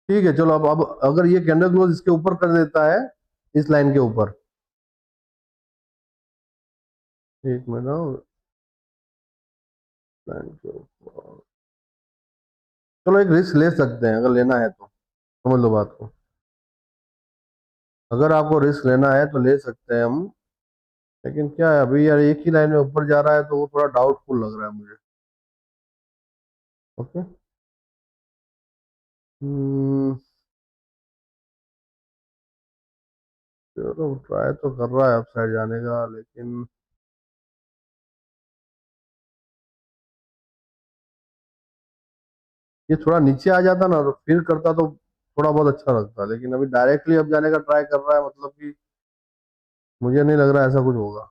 ठीक है चलो, अब अगर ये कैंडल क्लोज इसके ऊपर कर देता है, इस लाइन के ऊपर, एक मिनट, लाइन के ऊपर, चलो एक रिस्क ले सकते हैं अगर लेना है तो, समझ लो बात को। अगर आपको रिस्क लेना है तो ले सकते हैं हम, लेकिन क्या है अभी यार, एक ही लाइन में ऊपर जा रहा है तो वो थोड़ा डाउटफुल लग रहा है मुझे। ओके। हम्म, चलो ट्राई तो कर रहा है अपसाइड जाने का, लेकिन ये थोड़ा नीचे आ जाता ना तो फिर करता तो थोड़ा बहुत अच्छा लगता, लेकिन अभी डायरेक्टली अब जाने का ट्राई कर रहा है, मतलब कि मुझे नहीं लग रहा ऐसा कुछ होगा।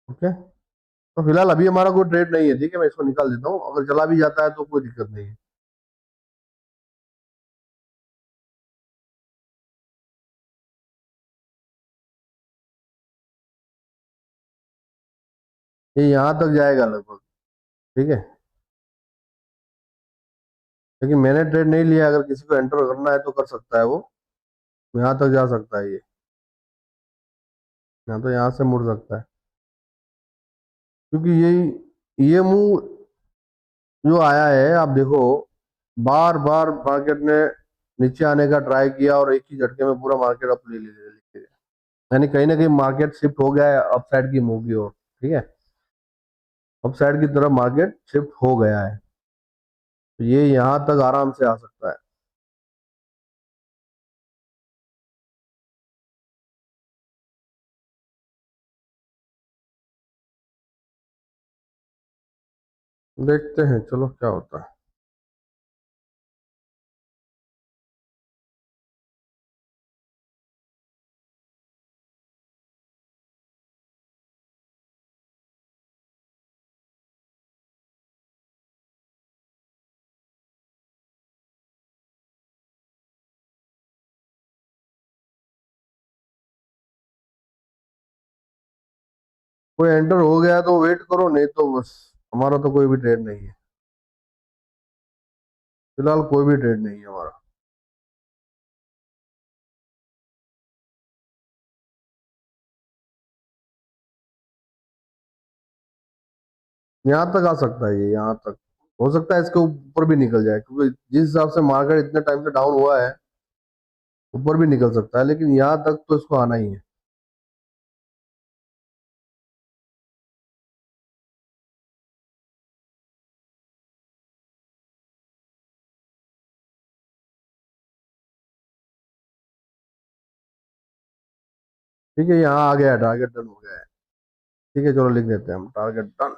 ओके, तो फिलहाल अभी हमारा कोई ट्रेड नहीं है, ठीक है, मैं इसको निकाल देता हूँ, अगर चला भी जाता है तो कोई दिक्कत नहीं है। ये यहाँ तक जाएगा लगभग, ठीक है, लेकिन मैंने ट्रेड नहीं लिया, अगर किसी को एंटर करना है तो कर सकता है वो, यहाँ तक जा सकता है ये, यहाँ तो यहाँ से मुड़ सकता है, क्योंकि ये मूव जो आया है आप देखो, बार बार मार्केट ने नीचे आने का ट्राई किया और एक ही झटके में पूरा मार्केट अप ले ले यानी कहीं ना कहीं मार्केट शिफ्ट हो गया है अपसाइड की मूव की ओर, ठीक है, अपसाइड की तरफ मार्केट शिफ्ट हो गया है, तो ये यहाँ तक आराम से आ सकता है। देखते हैं चलो क्या होता है। कोई एंटर हो गया तो वेट करो, नहीं तो बस, हमारा तो कोई भी ट्रेड नहीं है, फिलहाल कोई भी ट्रेड नहीं है हमारा। यहाँ तक आ सकता है ये, यहाँ तक हो सकता है, इसके ऊपर भी निकल जाए, क्योंकि जिस हिसाब से मार्केट इतने टाइम से डाउन हुआ है, ऊपर भी निकल सकता है, लेकिन यहाँ तक तो इसको आना ही है। ठीक है, यहाँ आ गया है, टारगेट डन हो गया है। ठीक है चलो लिख देते हैं हम, टारगेट डन।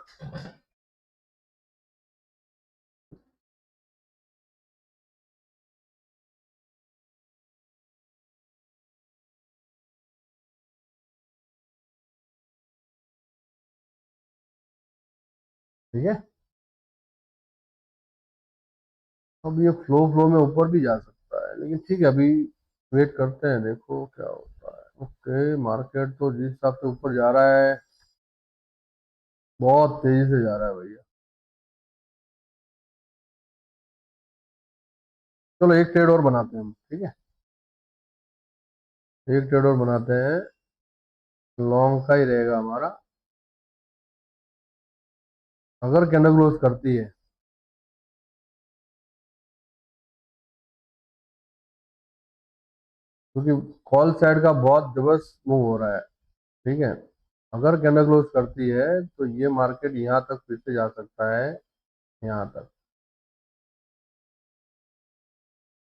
ठीक है, अब ये फ्लो फ्लो में ऊपर भी जा सकता है, लेकिन ठीक है अभी वेट करते हैं, देखो क्या होता है। ओके, मार्केट तो जिस हिसाब से ऊपर जा रहा है, बहुत तेजी से जा रहा है भैया। चलो एक ट्रेड और बनाते हैं हम, ठीक है, एक ट्रेड और बनाते हैं, लॉन्ग का ही रहेगा हमारा, अगर कैंडल क्लोज करती है, क्योंकि कॉल साइड का बहुत जबरदस्त मूव हो रहा है, ठीक है, अगर कैंडल क्लोज करती है तो ये मार्केट यहाँ तक फिर से जा सकता है, यहाँ तक,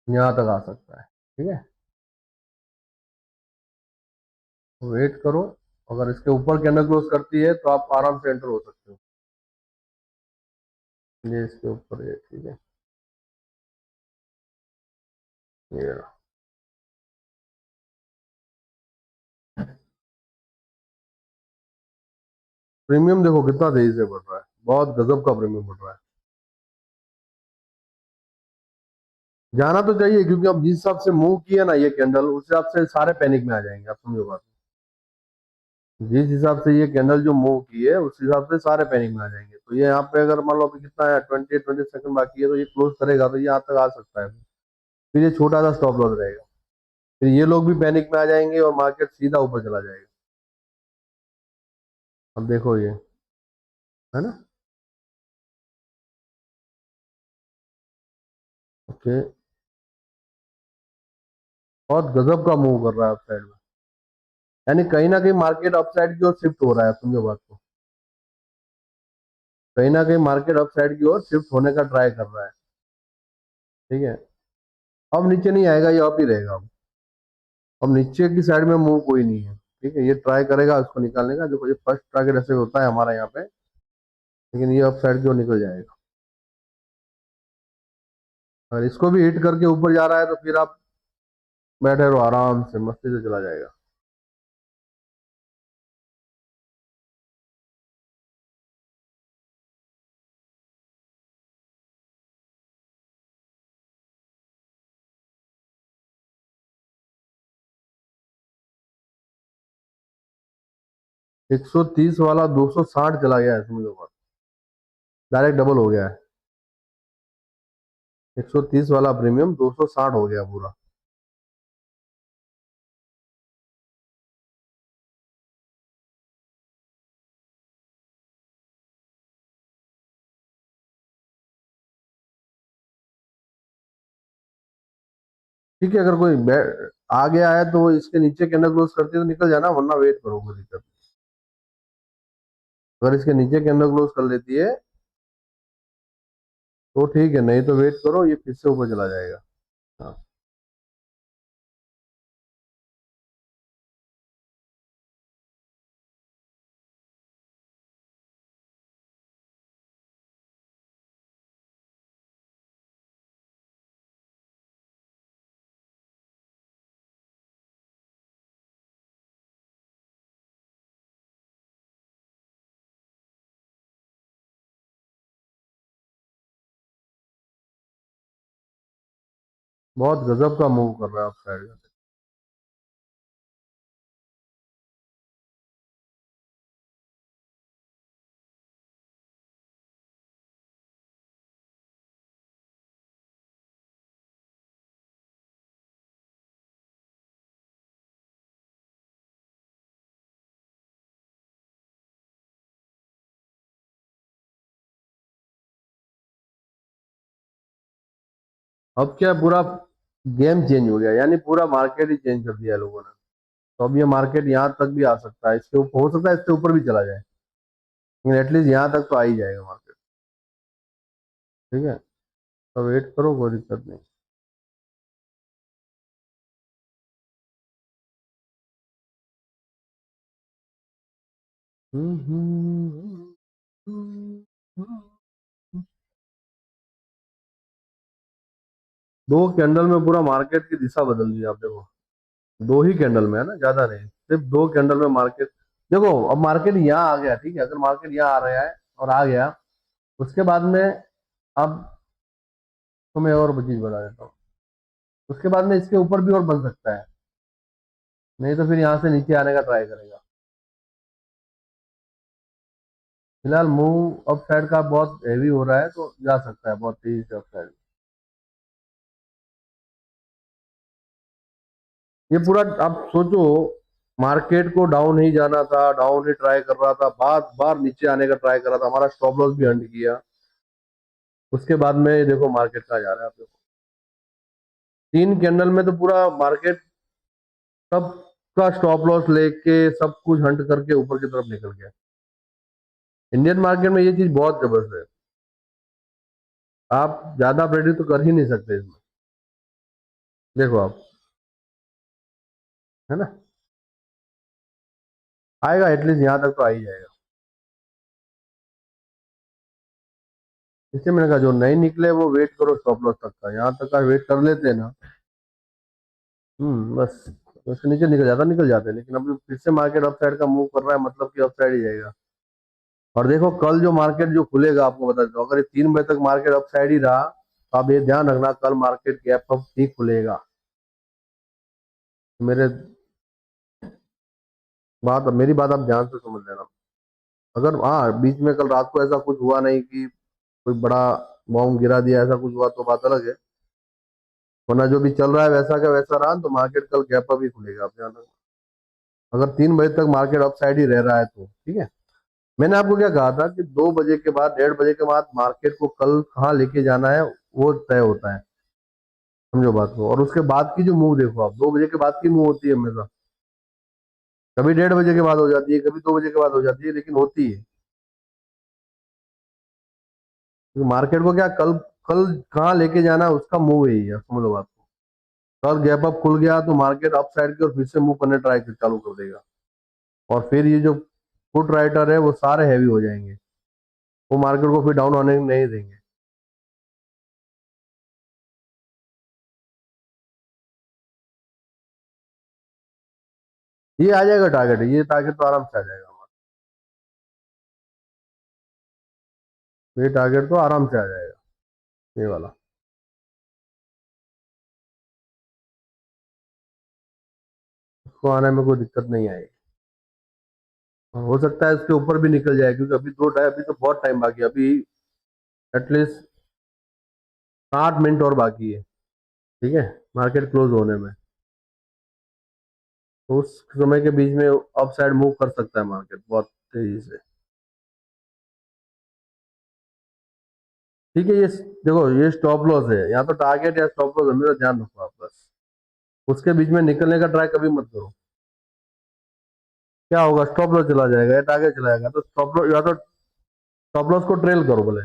यहाँ तक आ सकता है, ठीक है, वेट करो, अगर इसके ऊपर कैंडल क्लोज करती है तो आप आराम से एंटर हो सकते हो, ये इसके ऊपर है, ठीक है, ये रहा। प्रीमियम देखो कितना तेजी से बढ़ रहा है, बहुत गजब का प्रीमियम बढ़ रहा है। जाना तो चाहिए, क्योंकि अब जिस हिसाब से मूव किया ना ये कैंडल, उस हिसाब से सारे पैनिक में आ जाएंगे, आप समझो बात। जिस हिसाब से ये कैंडल जो मूव की है उस हिसाब से सारे पैनिक में आ जाएंगे। तो ये यहाँ पे अगर मान लो अभी कितना है, 20 सेकंड बाकी है, तो ये क्लोज करेगा तो ये यहाँ तक आ सकता है। फिर ये छोटा सा स्टॉप लॉस रहेगा, फिर ये लोग भी पैनिक में आ जाएंगे और मार्केट सीधा ऊपर चला जाएगा। अब देखो ये, है ना। ओके, बहुत गजब का मूव कर रहा है अपसाइड में, यानी कहीं ना कहीं मार्केट अपसाइड की ओर शिफ्ट हो रहा है, समझो बात को। कहीं ना कहीं मार्केट अपसाइड की ओर शिफ्ट होने का ट्राई कर रहा है। ठीक है, अब नीचे नहीं आएगा, ये अप ही रहेगा। अब नीचे की साइड में मूव कोई नहीं है। ठीक है, ये ट्राई करेगा उसको निकालने का। देखो ये फर्स्ट टारगेट ऐसे होता है हमारा यहाँ पे, लेकिन ये अप साइड की ओर निकल जाएगा। अगर इसको भी हिट करके ऊपर जा रहा है तो फिर आप बैठे रहो आराम से, मस्ती से चला जाएगा। 130 वाला 260 चला गया है, समझ लो, डायरेक्ट डबल हो गया है। 130 वाला प्रीमियम 260 हो गया पूरा। ठीक है, अगर कोई आ गया है तो वो इसके नीचे कैंडल क्लोज करती है तो निकल जाना, वरना वेट करो, कोई दिक्कत नहीं। अगर इसके नीचे कैंडल क्लोज कर लेती है तो ठीक है, नहीं तो वेट करो, ये फिर से ऊपर चला जाएगा। हाँ, बहुत गजब का मूव कर रहा है आप साइड में। अब क्या, पूरा गेम चेंज हो गया, यानी पूरा मार्केट ही चेंज कर दिया लोगों ने। तो अब ये मार्केट यहाँ तक भी आ सकता है, इसके ऊपर हो सकता है, इससे ऊपर भी चला जाए, लेकिन एटलीस्ट यहाँ तक तो आ ही जाएगा मार्केट। ठीक है, तो वेट करो, कोई दिक्कत नहीं। हम्म, हम्म, हम्म, हम्म। दो कैंडल में पूरा मार्केट की दिशा बदल दी आप देखो। दो ही कैंडल में, है ना, ज्यादा नहीं, सिर्फ दो कैंडल में मार्केट। देखो अब मार्केट यहाँ आ गया, ठीक है, अगर मार्केट यहाँ आ रहा है और आ गया, उसके बाद में, अब तुम्हें और चीज बता देता हूँ, उसके बाद में इसके ऊपर भी और बन सकता है, नहीं तो फिर यहाँ से नीचे आने का ट्राई करेगा। फिलहाल मूव अप साइड का बहुत हैवी हो रहा है, तो जा सकता है बहुत तेजी से अप साइड। ये पूरा आप सोचो, मार्केट को डाउन ही जाना था, डाउन ही ट्राई कर रहा था, बार बार नीचे आने का ट्राई कर रहा था, हमारा स्टॉप लॉस भी हंट किया। उसके बाद में ये देखो मार्केट कहाँ जा रहा है आप देखो। 3 कैंडल में तो पूरा मार्केट सबका स्टॉप लॉस लेके सब कुछ हंट करके ऊपर की तरफ निकल गया। इंडियन मार्केट में ये चीज बहुत जबरदस्त है, आप ज्यादा प्रेडिक्ट तो कर ही नहीं सकते इसमें। देखो आप, है ना, आएगा एटलीस्ट यहाँ तक तो आ ही जाएगा। इससे मैंने कहा जो नहीं निकले वो वेट करो स्टॉप लॉस तक का, यहाँ तक का वेट कर लेते हैं ना। बस, उसके नीचे निकल जाते हैं, लेकिन अभी फिर से मार्केट अप साइड का मूव कर रहा है, मतलब कि अप साइड ही जाएगा। और देखो कल जो मार्केट जो खुलेगा, आपको बता देता हूँ, अगर ये 3 बजे तक मार्केट अप साइड ही रहा तो आप ये ध्यान रखना, कल मार्केट गैप अप ही खुलेगा। मेरे बात, मेरी बात आप ध्यान से समझ लेना। अगर हाँ बीच में कल रात को ऐसा कुछ हुआ नहीं कि कोई बड़ा बॉम्ब गिरा दिया, ऐसा कुछ हुआ तो बात अलग है, वरना जो भी चल रहा है वैसा का वैसा रहा तो मार्केट कल गैप अप ही खुलेगा, आप ध्यान रखना। अगर 3 बजे तक मार्केट अप साइड ही रह रहा है तो ठीक है। मैंने आपको क्या कहा था कि 2 बजे के बाद, 1:30 बजे के बाद मार्केट को कल कहाँ लेके जाना है वो तय होता है, समझो बात को। और उसके बाद की जो मूव देखो आप, 2 बजे के बाद की मूव होती है हमेशा, कभी 1:30 बजे के बाद हो जाती है, कभी 2 बजे के बाद हो जाती है, लेकिन होती है। क्योंकि मार्केट को क्या कल कल कहाँ लेके जाना है उसका मूव है ये, समझ लो बात को। कल गैप अप खुल गया तो मार्केट अप साइड की और फिर से मूव करने ट्राई चालू कर देगा, और फिर ये जो फुट राइटर है वो सारे हैवी हो जाएंगे, वो मार्केट को फिर डाउन होने नहीं देंगे। ये आ जाएगा टारगेट, ये टारगेट तो आराम से आ जाएगा हमारा, ये टारगेट तो आराम से आ जाएगा, ये वाला। उसको आने में कोई दिक्कत नहीं आएगी, और हो सकता है उसके ऊपर भी निकल जाए, क्योंकि अभी दो टाइम, अभी तो बहुत टाइम बाकी है, अभी एटलीस्ट 60 मिनट और बाकी है, ठीक है, मार्केट क्लोज होने में। तो उस समय के बीच में अप साइड मूव कर सकता है मार्केट बहुत तेजी से। ठीक है, ये देखो ये स्टॉप लॉस है, या तो टारगेट या स्टॉप लॉस है, मेरा ध्यान रखो आप बस। उसके बीच में निकलने का ट्राई कभी मत करो। क्या होगा, स्टॉप लॉस चला जाएगा या टारगेट चला जाएगा, तो स्टॉप लॉस, या तो स्टॉप लॉस को ट्रेल करो बोले,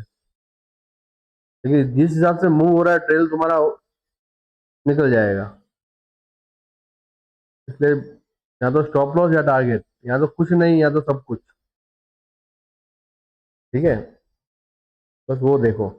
लेकिन जिस हिसाब से मूव हो रहा है ट्रेल तुम्हारा निकल जाएगा। इसलिए या तो स्टॉप लॉस या टारगेट, या तो कुछ नहीं या तो सब कुछ, ठीक है, बस वो देखो।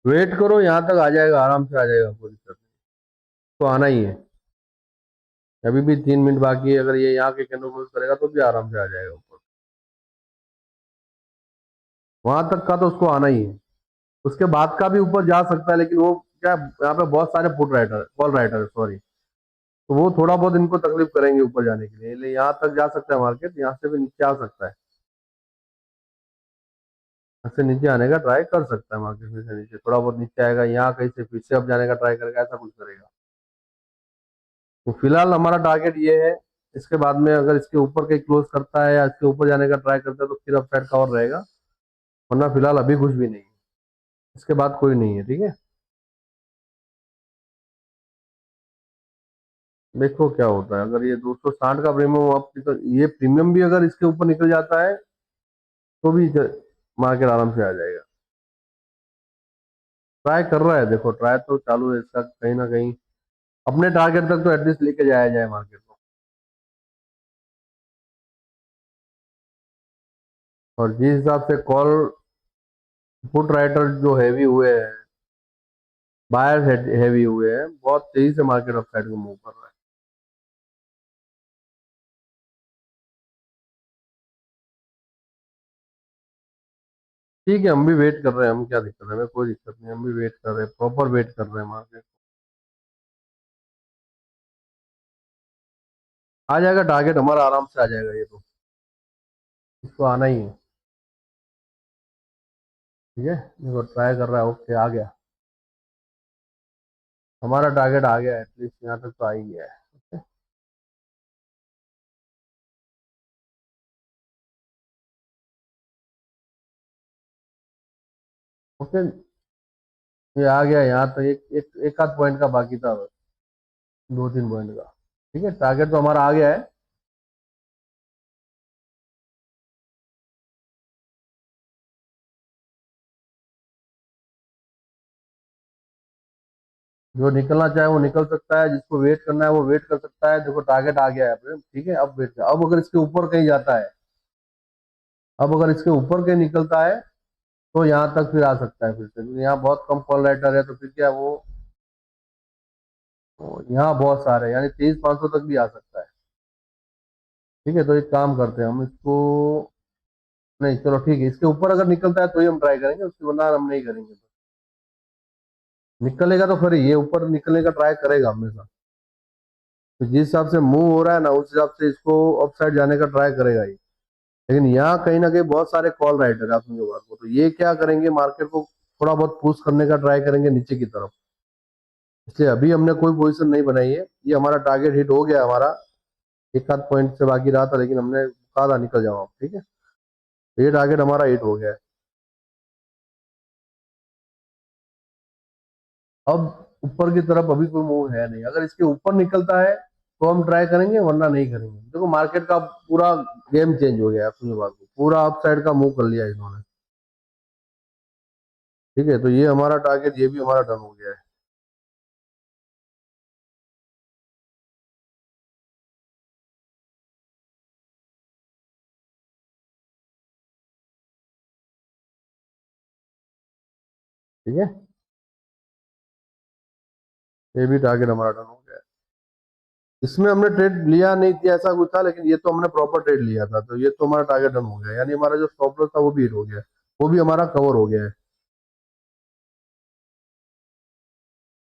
वेट करो, यहाँ तक आ जाएगा, आराम से आ जाएगा, कोई दिक्कत नहीं, तो आना ही है। अभी भी 3 मिनट बाकी है, अगर ये यहाँ के कैंडल क्लोज करेगा तो भी आराम से आ जाएगा ऊपर, वहां तक का तो उसको आना ही है। उसके बाद का भी ऊपर जा सकता है, लेकिन वो क्या, यहाँ पे बहुत सारे put writer, call writer, sorry, तो वो थोड़ा बहुत इनको तकलीफ करेंगे ऊपर जाने के लिए, इसलिए यहाँ तक जा सकता है मार्केट, यहाँ से भी नीचे आ सकता है, यहाँ से नीचे आने का ट्राई कर सकता है मार्केट, में से नीचे थोड़ा बहुत नीचे आएगा, यहाँ कहीं से फिर से अब जाने का ट्राई करेगा, ऐसा कुछ करेगा। तो फिलहाल हमारा टारगेट ये है, इसके बाद में अगर इसके ऊपर कहीं क्लोज करता है या इसके ऊपर जाने का ट्राई करता है तो फिर अपसाइड का और रहेगा, वरना फिलहाल अभी कुछ भी नहीं है, इसके बाद कोई नहीं है, ठीक है। देखो क्या होता है, अगर ये 260 का प्रीमियम आप निकल, ये प्रीमियम भी अगर इसके ऊपर निकल जाता है तो भी मार्केट आराम से आ जाएगा। ट्राई कर रहा है, देखो ट्राई तो चालू है इसका, कहीं ना कहीं अपने टारगेट तक तो एटलीस्ट लेके जाया जाए मार्केट को। और जिस हिसाब से कॉल पुट राइटर जो हैवी हुए हैं, बायर हैवी हुए हैं, बहुत तेजी से मार्केट अपसाइड को मूव कर रहा है। ठीक है, हम भी वेट कर रहे हैं, हम क्या दिक्कत है, हमें कोई दिक्कत नहीं, हम भी वेट कर रहे हैं, प्रॉपर वेट कर रहे हैं मार्केट। आ जाएगा टारगेट हमारा, आराम से आ जाएगा ये तो, इसको आना ही है, ठीक है। देखो ट्राई कर रहा है, ओके आ गया, हमारा टारगेट आ गया, एटलीस्ट यहाँ तक तो आ ही गया है। ओके, ये आ गया यहाँ तक, एक आध पॉइंट का बाकी था बस, 2-3 पॉइंट का, ठीक है, टारगेट तो हमारा आ गया है। जो निकलना चाहे वो निकल सकता है, जिसको वेट करना है वो वेट कर सकता है, देखो टारगेट आ गया है अपने, ठीक है, अब वेट, अब अगर इसके ऊपर कहीं जाता है, अब अगर इसके ऊपर कहीं निकलता है तो यहाँ तक फिर आ सकता है फिर से, क्योंकि यहाँ बहुत कम कॉल राइटर है, तो फिर क्या वो यहाँ बहुत सारे हैं, यानी 23,500 तक भी आ सकता है। ठीक है, तो एक काम करते हैं हम इसको, नहीं चलो ठीक है, इसके ऊपर अगर निकलता है तो ही हम ट्राई करेंगे, उसके वरना हम नहीं करेंगे। निकलेगा तो फिर ये ऊपर निकलने का ट्राई करेगा हमेशा। तो जिस हिसाब से मूव हो रहा है ना, उस हिसाब से इसको अप साइड जाने का ट्राई करेगा ये। लेकिन यहाँ कहीं ना कहीं बहुत सारे कॉल राइटर है, आप समझो बात को, तो ये क्या करेंगे, मार्केट को थोड़ा बहुत पुश करने का ट्राई करेंगे नीचे की तरफ। इसलिए अभी हमने कोई पोजीशन नहीं बनाई है, ये हमारा टारगेट हिट हो गया हमारा। एक आध पॉइंट से बाकी रहा था, लेकिन हमने कहा था निकल जाओ आप, ठीक है। तो ये टारगेट हमारा हिट हो गया है। अब ऊपर की तरफ अभी कोई मूव है नहीं, अगर इसके ऊपर निकलता है तो हम ट्राई करेंगे, वरना नहीं करेंगे। देखो मार्केट का पूरा गेम चेंज हो गया है, अपनी बात को पूरा अप साइड का मूव कर लिया इन्होंने। ठीक है, तो ये हमारा टारगेट, ये भी हमारा डन हो गया है। ठीक है, ये भी टारगेट हमारा डन हो गया है। इसमें हमने ट्रेड लिया नहीं थी ऐसा कुछ था, लेकिन ये तो हमने प्रॉपर ट्रेड लिया था, तो ये तो हमारा टारगेट डन हो गया, यानी हमारा जो स्टॉप लॉस था वो भी हिट हो गया, वो भी हमारा कवर हो गया है।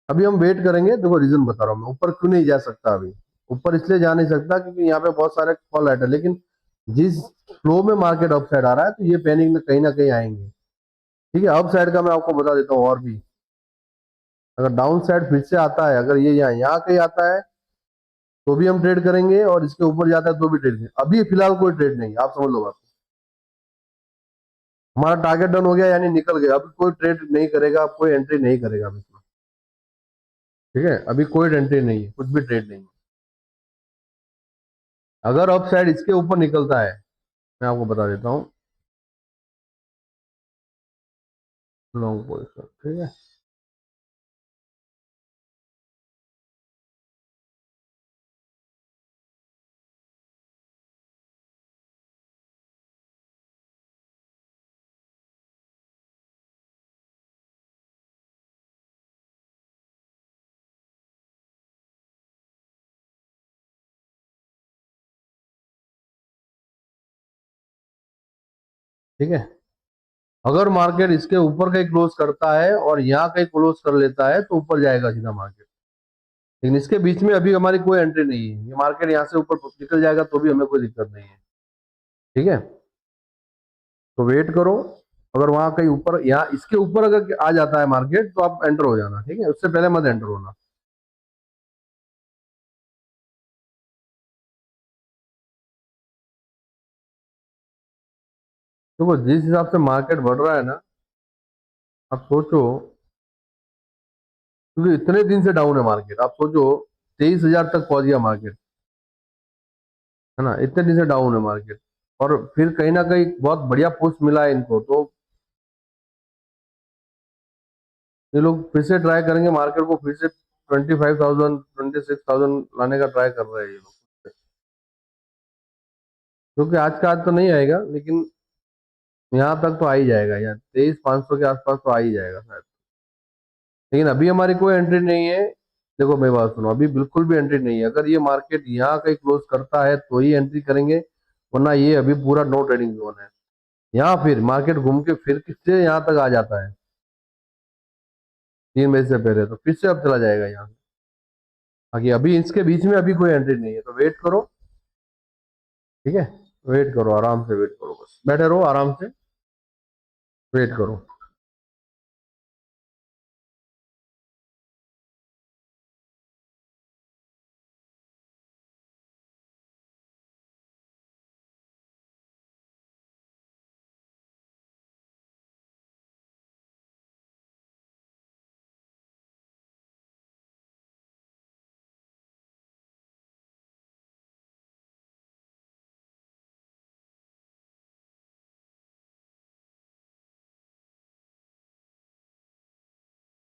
अभी हम वेट करेंगे, देखो रीजन बता रहा हूँ मैं, ऊपर क्यों नहीं जा सकता अभी। ऊपर इसलिए जा नहीं सकता क्योंकि यहाँ पे बहुत सारे कॉल राइटर, लेकिन जिस फ्लो में मार्केट अप साइड आ रहा है, तो ये पैनिक में कहीं ना कहीं आएंगे। ठीक है, अप साइड का मैं आपको बता देता हूँ और भी। अगर डाउन साइड फिर से आता है, अगर ये यहाँ कहीं आता है तो भी हम ट्रेड करेंगे, और इसके ऊपर जाता है तो भी ट्रेड करेंगे। अभी फिलहाल कोई ट्रेड नहीं, आप समझ लो बात। हमारा टारगेट डन हो गया, यानी निकल गया, अभी कोई ट्रेड नहीं करेगा, कोई एंट्री नहीं करेगा अभी इसमें। ठीक है, अभी कोई एंट्री नहीं है, कुछ भी ट्रेड नहीं है। अगर अप साइड इसके ऊपर निकलता है, मैं आपको बता देता हूँ, लॉन्ग पोजिशन, ठीक है। ठीक है, अगर मार्केट इसके ऊपर कहीं क्लोज करता है और यहाँ कहीं क्लोज कर लेता है तो ऊपर जाएगा सीधा मार्केट। लेकिन इसके बीच में अभी हमारी कोई एंट्री नहीं है, ये मार्केट यहाँ से ऊपर निकल जाएगा तो भी हमें कोई दिक्कत नहीं है। ठीक है, तो वेट करो। अगर वहां कहीं ऊपर, यहाँ इसके ऊपर अगर आ जाता है मार्केट, तो आप एंटर हो जाना, ठीक है, उससे पहले मत एंटर होना। देखो जिस हिसाब से मार्केट बढ़ रहा है ना, आप सोचो, क्योंकि इतने दिन से डाउन है मार्केट, आप सोचो 23,000 तक पहुंच गया मार्केट, है ना, इतने दिन से डाउन है मार्केट। और फिर कहीं ना कहीं बहुत बढ़िया पुश मिला है इनको, तो ये लोग फिर से ट्राई करेंगे मार्केट को, फिर से 25,000 26,000 लाने का ट्राई कर रहे हैं ये लोग। क्योंकि आज का आज तो नहीं आएगा, लेकिन यहाँ तक तो आ ही जाएगा, यार 23,500 के आसपास तो आ ही जाएगा शायद। लेकिन अभी हमारी कोई एंट्री नहीं है। देखो मेरी बात सुनो, अभी बिल्कुल भी एंट्री नहीं है, अगर ये मार्केट यहाँ कहीं क्लोज करता है तो ही एंट्री करेंगे, वरना ये अभी पूरा नो ट्रेडिंग जोन है। यहाँ फिर मार्केट घूम के फिर किससे यहाँ तक आ जाता है 3 बजे से पहले, तो फिर से अब चला जाएगा यहाँ से। बाकी अभी इसके बीच में अभी कोई एंट्री नहीं है, तो वेट करो। ठीक है, वेट करो, आराम से वेट करो, बस बैठे रहो आराम से, वेट करो।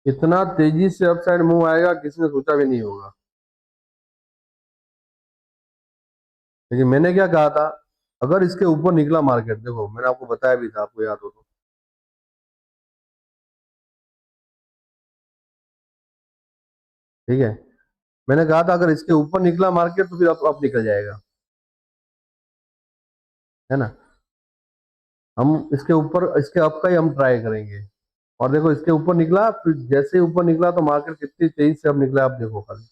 इतना तेजी से अपसाइड मूव आएगा किसी ने सोचा भी नहीं होगा। लेकिन मैंने क्या कहा था, अगर इसके ऊपर निकला मार्केट, देखो मैंने आपको बताया भी था, आपको याद हो तो। ठीक है, मैंने कहा था अगर इसके ऊपर निकला मार्केट तो फिर अब निकल जाएगा, है ना। हम इसके ऊपर, इसके अप का ही हम ट्राई करेंगे। और देखो इसके ऊपर निकला, फिर जैसे ही ऊपर निकला तो मार्केट कितनी तेजी से अब निकला, आप देखो खाली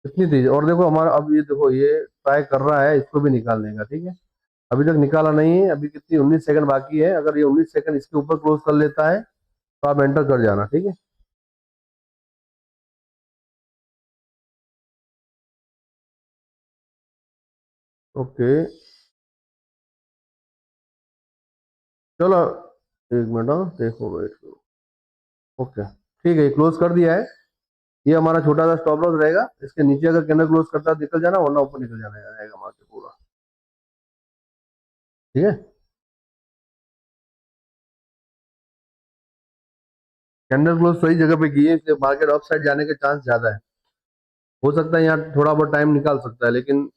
कितनी तेज। और देखो हमारा अब ये देखो, ये ट्राई कर रहा है इसको भी निकालने का, ठीक है। अभी तक निकाला नहीं है, अभी कितनी 19 सेकंड बाकी है। अगर ये 19 सेकंड इसके ऊपर क्लोज कर लेता है तो आप एंटर कर जाना, ठीक है। ओके, चलो एक मिनट, हाँ, देखो वेट करो। ओके, ठीक है, ये क्लोज कर दिया है। ये हमारा छोटा सा स्टॉप लॉस रहेगा। इसके नीचे अगर कैंडल क्लोज करता है निकल जाना, वरना ऊपर निकल जाना रहेगा मार्केट पूरा, ठीक है। कैंडल क्लोज सही जगह पे की है, इसलिए मार्केट अप साइड जाने के चांस ज्यादा है। हो सकता है यहाँ थोड़ा बहुत टाइम निकाल सकता है, लेकिन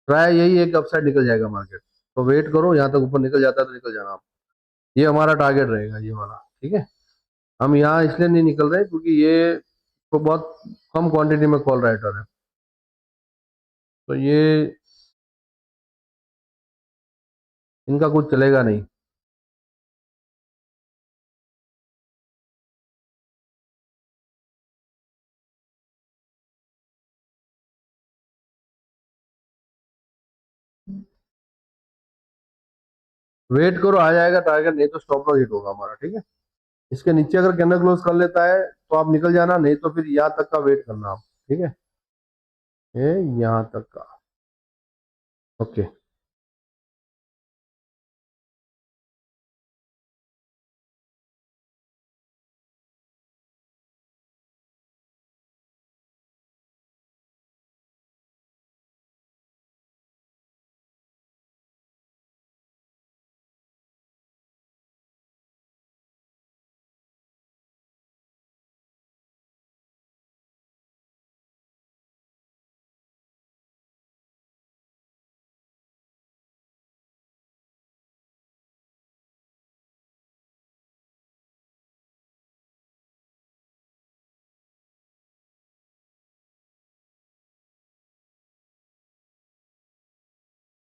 ट्राई यही है कि अप साइड निकल जाएगा मार्केट। तो वेट करो, यहाँ तक ऊपर निकल जाता है तो निकल जाना आप। ये हमारा टारगेट रहेगा, ये वाला, ठीक है। हम यहाँ इसलिए नहीं निकल रहे क्योंकि ये तो बहुत कम क्वांटिटी में कॉल राइटर है, तो ये इनका कुछ चलेगा नहीं। वेट करो, आ जाएगा टारगेट, नहीं तो स्टॉप लॉस हिट होगा हमारा, ठीक है। इसके नीचे अगर कैंडल क्लोज कर लेता है तो आप निकल जाना, नहीं तो फिर यहाँ तक का वेट करना आप, ठीक है। ये यहाँ तक का। ओके,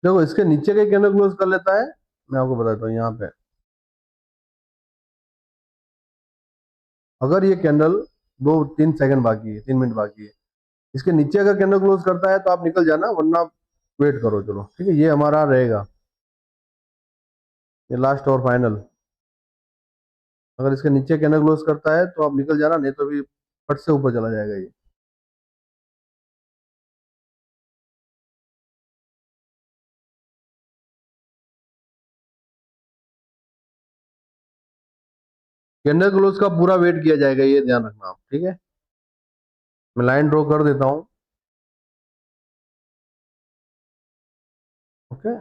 देखो इसके नीचे का कैंडल क्लोज कर लेता है, मैं आपको बताता हूँ यहाँ पे। अगर ये कैंडल 2-3 सेकंड बाकी है, 3 मिनट बाकी है, इसके नीचे अगर कैंडल क्लोज करता है तो आप निकल जाना, वरना वेट करो, चलो ठीक है। ये हमारा रहेगा, ये लास्ट और फाइनल। अगर इसके नीचे कैंडल क्लोज करता है तो आप निकल जाना, नहीं तो भी फट से ऊपर चला जाएगा ये। कैंडल क्लोज का पूरा वेट किया जाएगा, ये ध्यान रखना आप, ठीक है। मैं लाइन ड्रॉ कर देता हूँ। ओके,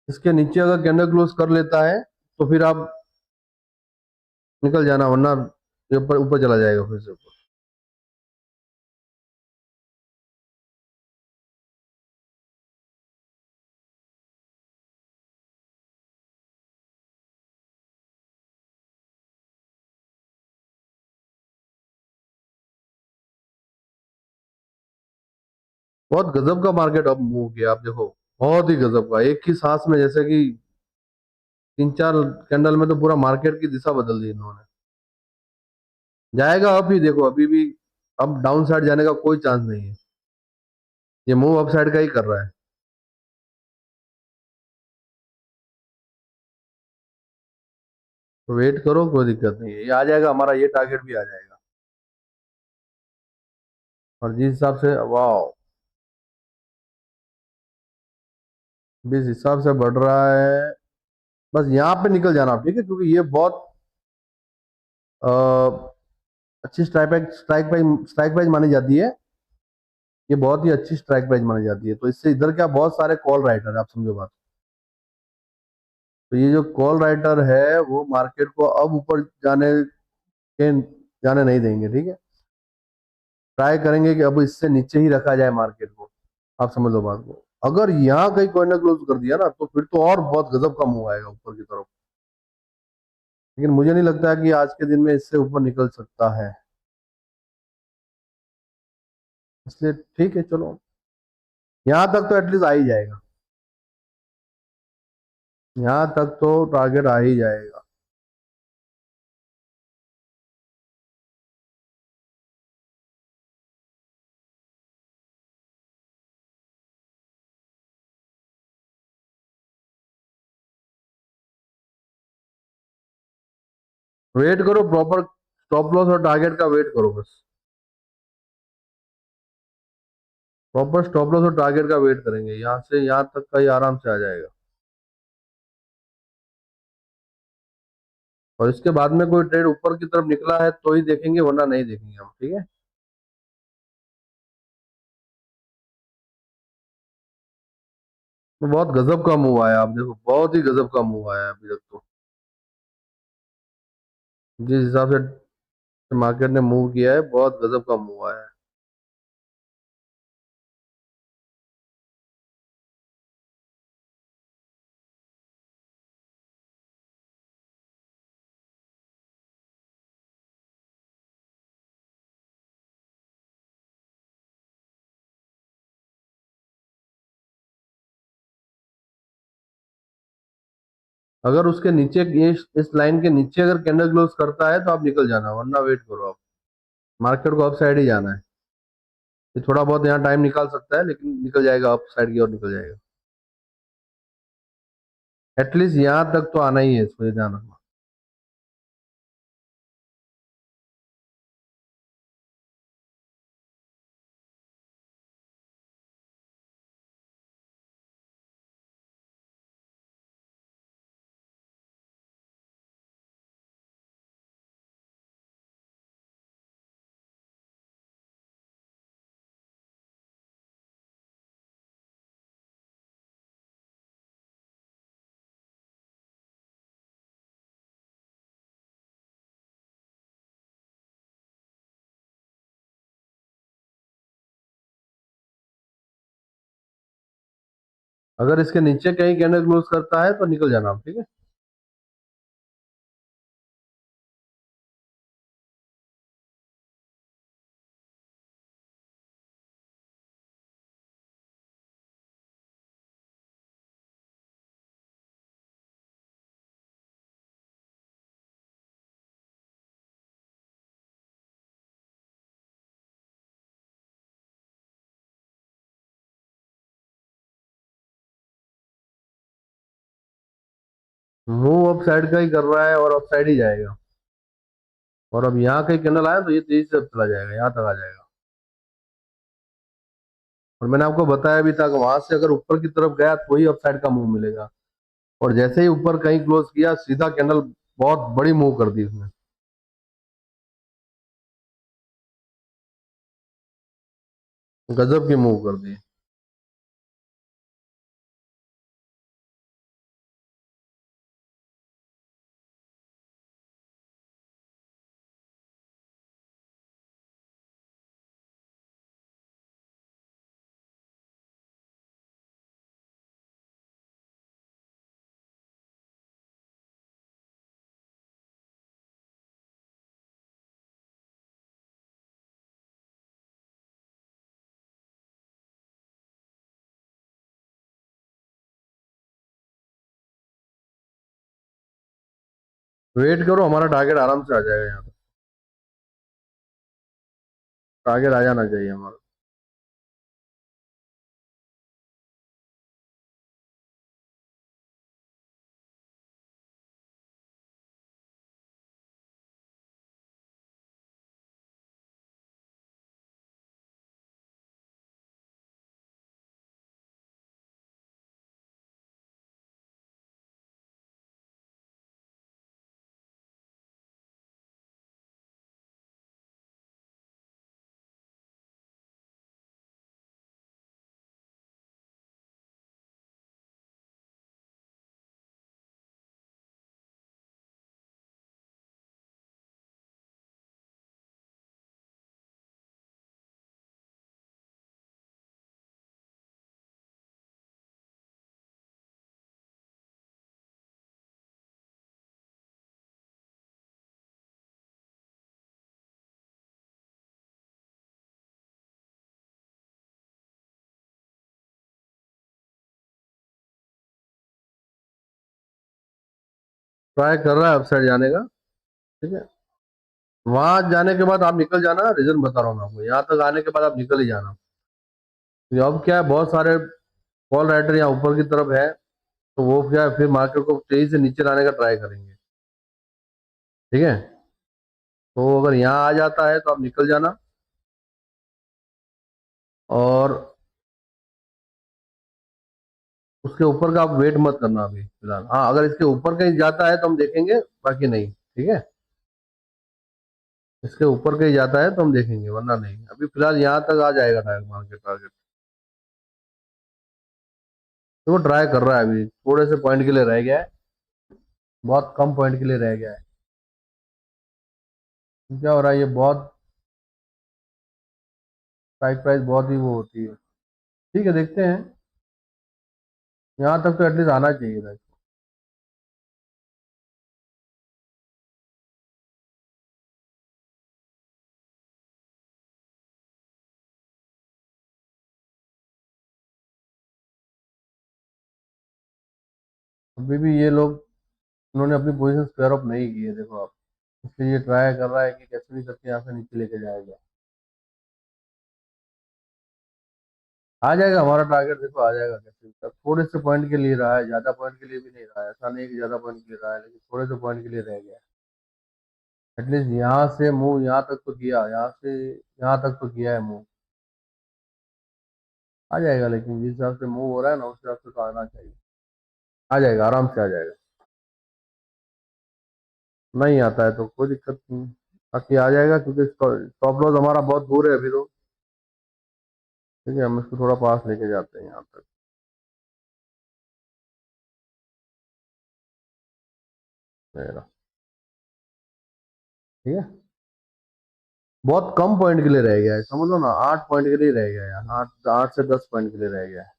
इसके नीचे अगर कैंडल क्लोज कर लेता है तो फिर आप निकल जाना, वरना ये ऊपर ऊपर चला जाएगा फिर से ऊपर। बहुत गजब का मार्केट अब मूव किया, आप देखो, बहुत ही गजब का, एक ही सांस में, जैसे कि 3-4 कैंडल में तो पूरा मार्केट की दिशा बदल दी इन्होंने। जाएगा अप ही, देखो अभी भी अब डाउन साइड जाने का कोई चांस नहीं है। ये मूव अप साइड का ही कर रहा है। तो वेट करो, कोई दिक्कत नहीं है, ये आ जाएगा हमारा, ये टारगेट भी आ जाएगा। और जिस हिसाब से, वाह, जिस हिसाब से बढ़ रहा है, बस यहाँ पे निकल जाना आप, ठीक है, क्योंकि ये बहुत अ, अच्छी स्ट्राइक प्राइस मानी जाती है। ये बहुत ही अच्छी स्ट्राइक प्राइस मानी जाती है, तो इससे इधर क्या बहुत सारे कॉल राइटर है, आप समझो बात। तो ये जो कॉल राइटर है वो मार्केट को अब ऊपर के जाने नहीं देंगे, ठीक है। ट्राई करेंगे कि अब इससे नीचे ही रखा जाए मार्केट को। आप समझ लो बात को। अगर यहाँ कहीं कोई ने क्लोज कर दिया ना तो फिर तो और बहुत गजब का मुंह आएगा ऊपर की तरफ। लेकिन मुझे नहीं लगता कि आज के दिन में इससे ऊपर निकल सकता है, इसलिए ठीक है, चलो यहाँ तक तो एटलीस्ट आ ही जाएगा। यहाँ तक तो टारगेट आ ही जाएगा। वेट करो, प्रॉपर स्टॉप लॉस और टारगेट का वेट करो बस। प्रॉपर स्टॉप लॉस और टारगेट का वेट करेंगे, यहाँ से यहाँ तक का ही आराम से आ जाएगा। और इसके बाद में कोई ट्रेड ऊपर की तरफ निकला है तो ही देखेंगे, वरना नहीं देखेंगे हम, ठीक है। तो बहुत गजब का मूव आया, आप देखो, बहुत ही गजब का मूव आया अभी तक तो। जिस हिसाब से मार्केट ने मूव किया है, बहुत गजब का मूव आया है। अगर उसके नीचे ये इस लाइन के नीचे अगर कैंडल क्लोज करता है तो आप निकल जाना, वरना वेट करो आप। मार्केट को अप साइड ही जाना है। ये थोड़ा बहुत यहाँ टाइम निकाल सकता है, लेकिन निकल जाएगा अप साइड की ओर, निकल जाएगा। एटलीस्ट यहाँ तक तो आना ही है, इसको ये ध्यान रखना। अगर इसके नीचे कहीं कैंडल क्लोज करता है तो निकल जाना आप, ठीक है। मूव अप साइड का ही कर रहा है और अप साइड ही जाएगा। और अब यहाँ कहीं कैंडल आया तो ये तेजी से चला जाएगा, यहाँ तक आ जाएगा। और मैंने आपको बताया भी था कि वहां से अगर ऊपर की तरफ गया तो ही अप साइड का मूव मिलेगा। और जैसे ही ऊपर कहीं क्लोज किया, सीधा कैंडल बहुत बड़ी मूव कर दी उसने। गजब की मूव कर दी। वेट करो, हमारा टारगेट आराम से आ जाएगा यहाँ तक। टारगेट आ जाना चाहिए हमारा। ट्राई कर रहा है अप साइड जाने का। ठीक है, वहां जाने के बाद आप निकल जाना, रीजन बता रहा हूँ मैं आपको, यहाँ तक आने के बाद आप निकल ही जाना। तो अब क्या है, बहुत सारे कॉल राइटर यहाँ ऊपर की तरफ है, तो वो क्या है, फिर मार्केट को तेजी से नीचे लाने का ट्राई करेंगे। ठीक है, तो अगर यहाँ आ जाता है तो आप निकल जाना, और उसके ऊपर का आप वेट मत करना अभी फिलहाल। हाँ, अगर इसके ऊपर कहीं जाता है तो हम देखेंगे, बाकी नहीं। ठीक है, इसके ऊपर कहीं जाता है तो हम देखेंगे, वरना नहीं। अभी फिलहाल यहाँ तक आ जाएगा टारगेट, मार्केट टारगेट। तो वो ट्राई कर रहा है, अभी थोड़े से पॉइंट के लिए रह गया है, बहुत कम पॉइंट के लिए रह गया है। क्या हो रहा है, ये बहुत स्ट्राइक प्राइस बहुत ही वो होती है। ठीक है, देखते हैं, यहाँ तक तो एटलीस्ट आना चाहिए था। अभी भी ये लोग, उन्होंने अपनी पोजीशन स्क्वायर अप नहीं की है, देखो आप। इसलिए ये ट्राई कर रहा है कि कैसे भी करके यहाँ से नीचे लेके जाएगा। आ जाएगा हमारा टारगेट, देखो आ जाएगा कैसे भी। थोड़े से पॉइंट के लिए रहा है, ज्यादा पॉइंट के लिए भी नहीं रहा है, ऐसा नहीं कि ज्यादा पॉइंट के लिए रहा है, लेकिन थोड़े से पॉइंट के लिए रह गया। एटलीस्ट यहाँ से मूव यहाँ तक तो किया, यहाँ से यहाँ तक तो किया है मूव। आ जाएगा, लेकिन जिस हिसाब से मूव हो रहा है ना, उस हिसाब से तो आना चाहिए। आ जाएगा, आराम से आ जाएगा। नहीं आता है तो कोई दिक्कत नहीं, बाकी आ जाएगा, क्योंकि स्टॉप लॉस हमारा बहुत दूर है अभी तो। ठीक है, हम इसको थोड़ा पास लेके जाते हैं यहाँ तक। मेरा ठीक है, बहुत कम पॉइंट के लिए रह गया है, समझ लो ना, 8 पॉइंट के लिए रह गया है, 8 से 10 पॉइंट के लिए रह गया है।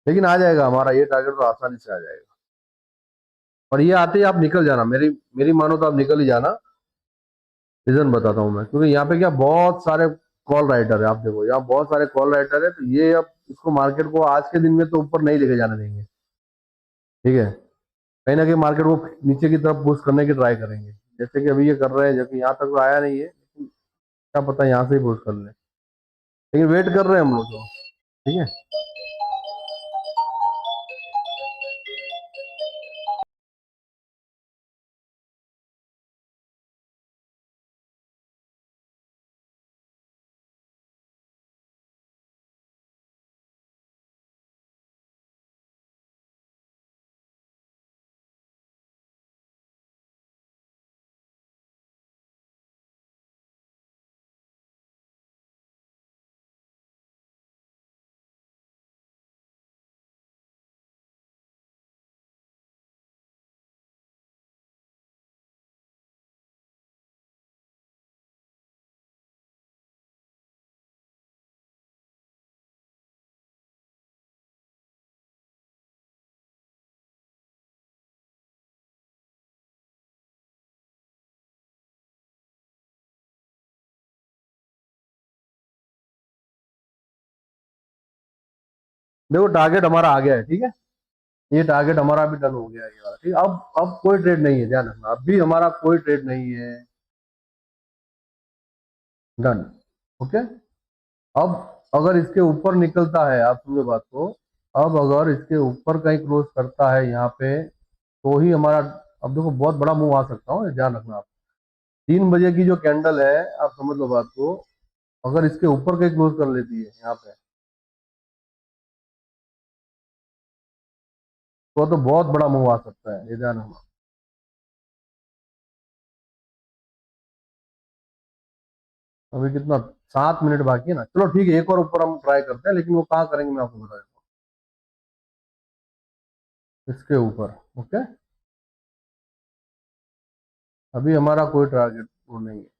लेकिन आ जाएगा हमारा ये टारगेट, तो आसानी से आ जाएगा। और ये आते ही आप निकल जाना, मेरी मेरी मानो तो आप निकल ही जाना। रीजन बताता हूँ मैं, क्योंकि यहाँ पे क्या, बहुत सारे कॉल राइटर है। आप देखो यहाँ बहुत सारे कॉल राइटर है, तो ये अब इसको, मार्केट को आज के दिन में तो ऊपर नहीं लेके जाने देंगे। ठीक है, कहीं ना कहीं मार्केट को नीचे की तरफ पुश करने की ट्राई करेंगे, जैसे कि अभी ये कर रहे हैं, जबकि यहाँ तक तो आया नहीं है, लेकिन क्या पता यहाँ से ही पुश कर ले। लेकिन वेट कर रहे हैं हम लोग तो। ठीक है, देखो टारगेट हमारा आ गया है। ठीक है, ये टारगेट हमारा भी डन हो गया है ये वाला। ठीक है, अब कोई ट्रेड नहीं है, ध्यान रखना, अब भी हमारा कोई ट्रेड नहीं है। डन। ओके, अब अगर इसके ऊपर निकलता है, आप समझो बात को, अब अगर इसके ऊपर कहीं क्लोज करता है यहाँ पे, तो ही हमारा, अब देखो बहुत बड़ा मूव आ सकता हूँ, ध्यान रखना आप। 3 बजे की जो कैंडल है, आप समझ लो बात को, अगर इसके ऊपर कहीं क्लोज कर लेती है यहाँ पे, तो बहुत बड़ा मूव आ सकता है, ये ध्यान रखना। अभी कितना, 7 मिनट बाकी है ना, चलो ठीक है, एक और ऊपर हम ट्राई करते हैं, लेकिन वो कहाँ करेंगे मैं आपको बता देता हूँ, इसके ऊपर। ओके, अभी हमारा कोई टारगेट वो नहीं है।